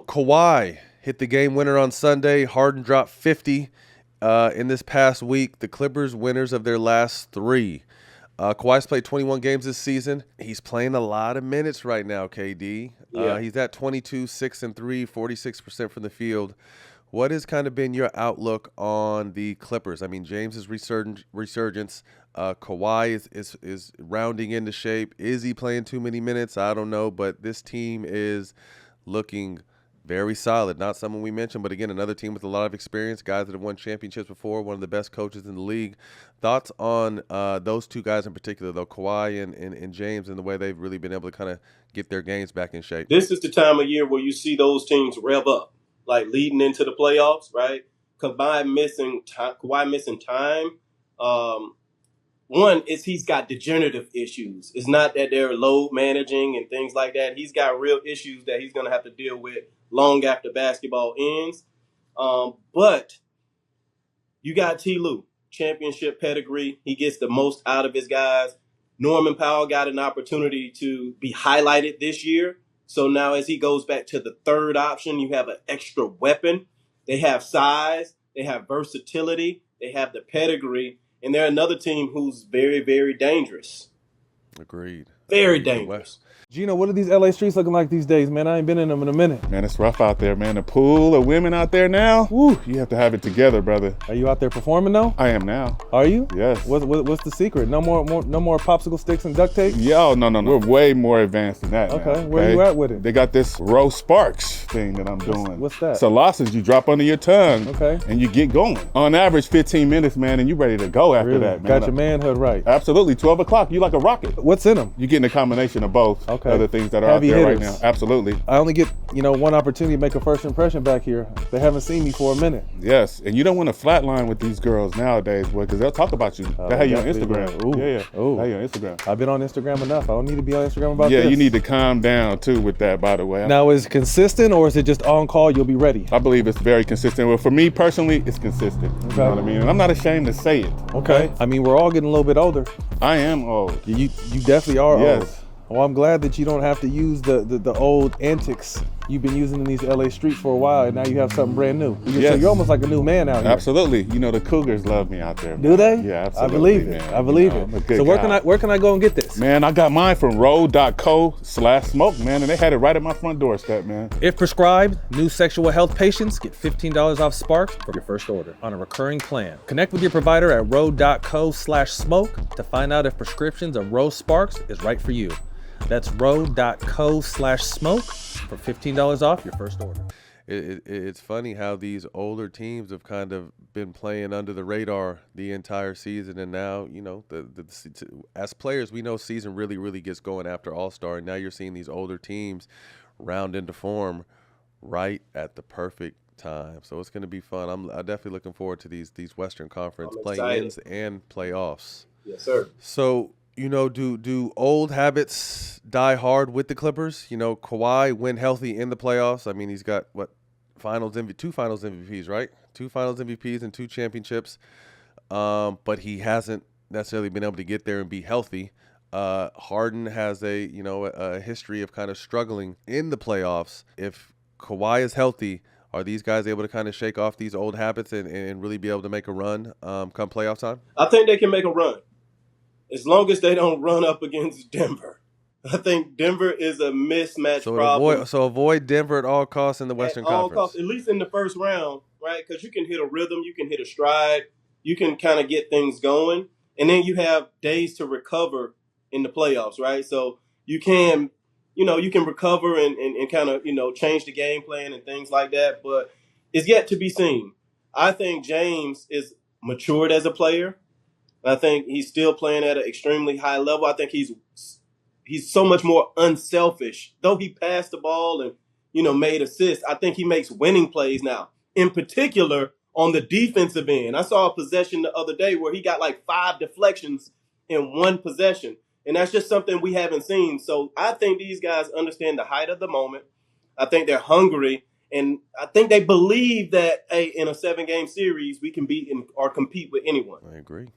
Kawhi hit the game winner on Sunday. Harden dropped 50 in this past week. The Clippers winners of their last three. Kawhi's played 21 games this season. He's playing a lot of minutes right now, KD. Yeah. He's at 22, 6 and 3, 46% from the field. What has kind of been your outlook on the Clippers? I mean, James's resurgence. Kawhi is rounding into shape. Is he playing too many minutes? I don't know, but this team is looking very solid. Not someone we mentioned, but again, another team with a lot of experience, guys that have won championships before, one of the best coaches in the league. Thoughts on those two guys in particular, though, Kawhi and James, and the way they've really been able to kind of get their games back in shape? This is the time of year where you see those teams rev up, like leading into the playoffs, right? Kawhi missing time. One is he's got degenerative issues. It's not that they're load managing and things like that. He's got real issues that he's going to have to deal with long after basketball ends. But you got T. Lue, championship pedigree. He gets the most out of his guys. Norman Powell got an opportunity to be highlighted this year. So now as he goes back to the third option, you have an extra weapon. They have size. They have versatility. They have the pedigree. And they're another team who's very, very dangerous. Agreed. Very dangerous. Gino, what are these LA streets looking like these days, man? I ain't been in them in a minute. Man, it's rough out there, man. The pool of women out there now, woo, you have to have it together, brother. Are you out there performing though? I am now. Are you? Yes. What's the secret? No more popsicle sticks and duct tape? Yo, no. We're way more advanced than that. Okay, now, where you at with it? They got this Row Sparks thing that I'm doing. What's that? It's a lozenge you drop under your tongue. Okay. And you get going. On average, 15 minutes, man, and you ready to go after Really? that, man. Got your manhood right. Absolutely. 12 o'clock, you like a rocket. What's in them? You're getting a combination of both. Okay. Other things that are Heavy out there hitters. right now. Absolutely. I only get, one opportunity to make a first impression back here. They haven't seen me for a minute. Yes, and you don't want to flatline with these girls nowadays, boy, because they'll talk about you. They have you on definitely, Instagram. Ooh. Yeah. Ooh. They have you on Instagram. I've been on Instagram enough. I don't need to be on Instagram about Yeah, this. you need to calm down too with that, by the way. Now, is it consistent or is it just on call, you'll be ready? I believe it's very consistent. Well, for me personally, it's consistent. You know what I mean? And I'm not ashamed to say it. Okay. I mean, we're all getting a little bit older. I am old. You definitely are Yes. old. Well, I'm glad that you don't have to use the old antics you've been using in these LA streets for a while, and now you have something brand new. So Yes. you're almost like a new man out here. Absolutely. You know, the Cougars love me out there. Man. Do they? Yeah, absolutely. I believe it. Man. I believe I'm a it. good So where guy. can I go and get this? Man, I got mine from road.co/smoke, man, and they had it right at my front doorstep, man. If prescribed, new sexual health patients get $15 off Sparks for your first order on a recurring plan. Connect with your provider at road.co/smoke to find out if prescriptions of Rose Sparks is right for you. That's road.co/smoke for $15 off your first order. It's funny how these older teams have kind of been playing under the radar the entire season, and now as players we know season really gets going after All-Star, and now you're seeing these older teams round into form right at the perfect time. So it's going to be fun. I'm definitely looking forward to these Western Conference play-ins and playoffs. Yes, sir. So, do old habits die hard with the Clippers? Kawhi win healthy in the playoffs. I mean, he's got two finals MVPs, right? 2 finals MVPs and 2 championships. But he hasn't necessarily been able to get there and be healthy. Harden has a history of kind of struggling in the playoffs. If Kawhi is healthy, are these guys able to kind of shake off these old habits and really be able to make a run come playoff time? I think they can make a run. As long as they don't run up against Denver. I think Denver is a mismatch problem. Avoid Denver at all costs in the Western Conference. All costs, at least in the first round, right? Because you can hit a rhythm, you can hit a stride, you can kind of get things going, and then you have days to recover in the playoffs, right? So you can, you can recover and kind of, change the game plan and things like that, but it's yet to be seen. I think James is matured as a player. I think he's still playing at an extremely high level. I think he's so much more unselfish. Though he passed the ball and, made assists, I think he makes winning plays now. In particular, on the defensive end. I saw a possession the other day where he got like 5 deflections in one possession. And that's just something we haven't seen. So I think these guys understand the height of the moment. I think they're hungry. And I think they believe that, in a 7-game series, we can beat or compete with anyone. I agree.